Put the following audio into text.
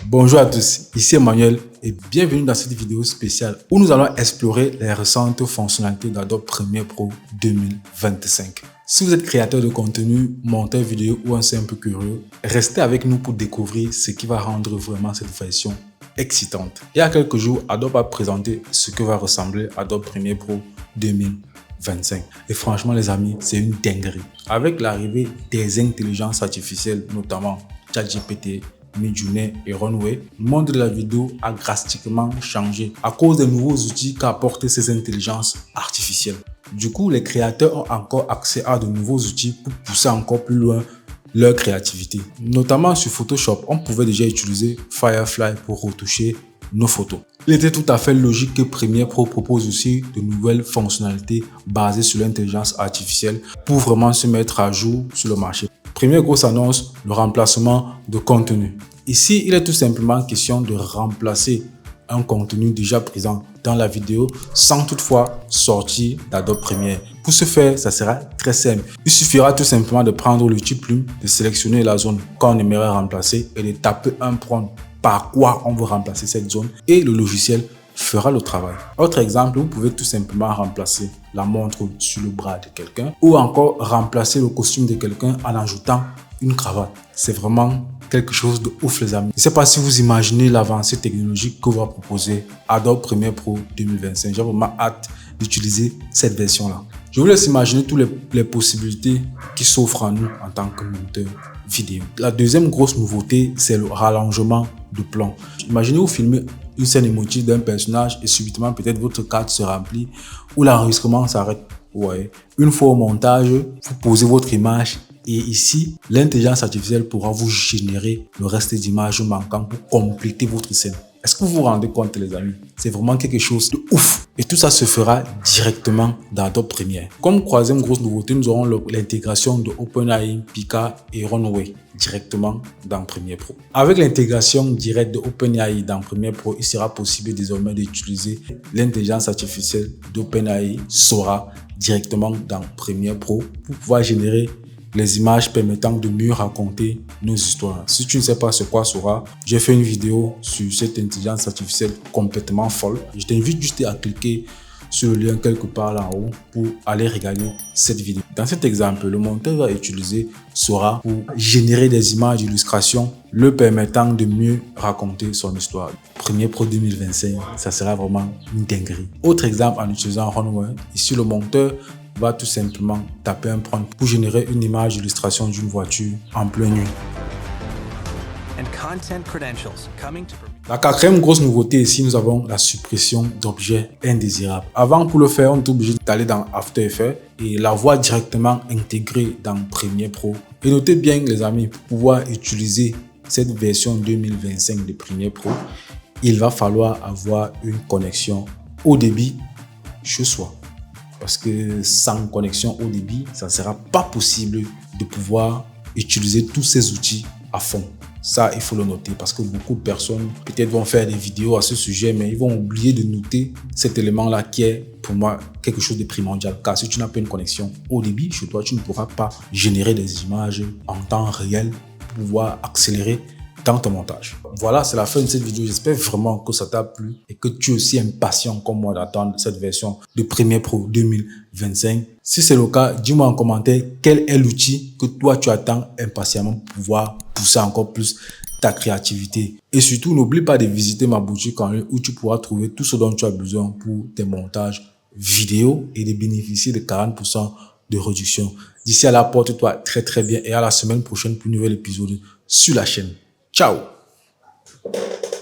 Bonjour à tous, ici Emmanuel et bienvenue dans cette vidéo spéciale où nous allons explorer les récentes fonctionnalités d'Adobe Premiere Pro 2025. Si vous êtes créateur de contenu, monteur vidéo ou un simple curieux, restez avec nous pour découvrir ce qui va rendre vraiment cette version excitante. Il y a quelques jours, Adobe a présenté ce que va ressembler Adobe Premiere Pro 2025. Et franchement les amis, c'est une dinguerie. Avec l'arrivée des intelligences artificielles, notamment ChatGPT, Midjourney et Runway, le monde de la vidéo a drastiquement changé à cause des nouveaux outils qu'a apporté ces intelligences artificielles. Du coup, les créateurs ont encore accès à de nouveaux outils pour pousser encore plus loin leur créativité. Notamment sur Photoshop, on pouvait déjà utiliser Firefly pour retoucher nos photos. Il était tout à fait logique que Premiere Pro propose aussi de nouvelles fonctionnalités basées sur l'intelligence artificielle pour vraiment se mettre à jour sur le marché. Première grosse annonce, le remplacement de contenu. Ici, il est tout simplement question de remplacer un contenu déjà présent dans la vidéo sans toutefois sortir d'Adobe Premiere. Pour ce faire, ça sera très simple. Il suffira tout simplement de prendre l'outil plume, de sélectionner la zone qu'on aimerait remplacer et de taper un prompt par quoi on veut remplacer cette zone et le logiciel fera le travail. Autre exemple, vous pouvez tout simplement remplacer la montre sur le bras de quelqu'un ou encore remplacer le costume de quelqu'un en ajoutant une cravate. C'est vraiment quelque chose de ouf les amis. Je ne sais pas si vous imaginez l'avancée technologique que va proposer Adobe Premiere Pro 2025. J'ai vraiment hâte d'utiliser cette version-là. Je vous laisse imaginer toutes les possibilités qui s'offrent à nous en tant que monteur vidéo. La deuxième grosse nouveauté, c'est le rallongement de plan. Imaginez vous filmez une scène émotive d'un personnage et subitement peut-être votre carte se remplit ou l'enregistrement s'arrête. Ouais. Une fois au montage, vous posez votre image et ici, l'intelligence artificielle pourra vous générer le reste d'images manquantes pour compléter votre scène. Est-ce que vous vous rendez compte les amis? C'est vraiment quelque chose de ouf. Et tout ça se fera directement dans Adobe Premiere. Comme troisième grosse nouveauté, nous aurons l'intégration de OpenAI, Pika et Runway directement dans Premiere Pro. Avec l'intégration directe de OpenAI dans Premiere Pro, il sera possible désormais d'utiliser l'intelligence artificielle d'OpenAI Sora directement dans Premiere Pro pour pouvoir générer les images permettant de mieux raconter nos histoires. Si tu ne sais pas ce quoi Sora, j'ai fait une vidéo sur cette intelligence artificielle complètement folle. Je t'invite juste à cliquer sur le lien quelque part là en haut pour aller regarder cette vidéo. Dans cet exemple, le monteur va utiliser Sora pour générer des images d'illustration le permettant de mieux raconter son histoire. Premiere Pro 2025, ça sera vraiment une dinguerie. Autre exemple en utilisant Runway, ici le monteur va tout simplement taper un prompt pour générer une image d'illustration d'une voiture en pleine nuit. La quatrième grosse nouveauté ici, nous avons la suppression d'objets indésirables. Avant, pour le faire, on est obligé d'aller dans After Effects et la voir directement intégrée dans Premiere Pro. Et notez bien les amis, pour pouvoir utiliser cette version 2025 de Premiere Pro, il va falloir avoir une connexion haut débit chez soi. Parce que sans connexion haut débit, ça ne sera pas possible de pouvoir utiliser tous ces outils à fond. Ça, il faut le noter parce que beaucoup de personnes peut-être vont faire des vidéos à ce sujet, mais ils vont oublier de noter cet élément-là qui est pour moi quelque chose de primordial. Car si tu n'as pas une connexion haut débit chez toi, tu ne pourras pas générer des images en temps réel pour pouvoir accélérer dans ton montage. Voilà, c'est la fin de cette vidéo. J'espère vraiment que ça t'a plu et que tu es aussi impatient comme moi d'attendre cette version de Premiere Pro 2025. Si c'est le cas, dis-moi en commentaire quel est l'outil que toi tu attends impatiemment pour pouvoir pousser encore plus ta créativité. Et surtout, n'oublie pas de visiter ma boutique en ligne où tu pourras trouver tout ce dont tu as besoin pour tes montages vidéo et de bénéficier de 40% de réduction. D'ici là, porte-toi très bien et à la semaine prochaine pour un nouvel épisode sur la chaîne. Ciao!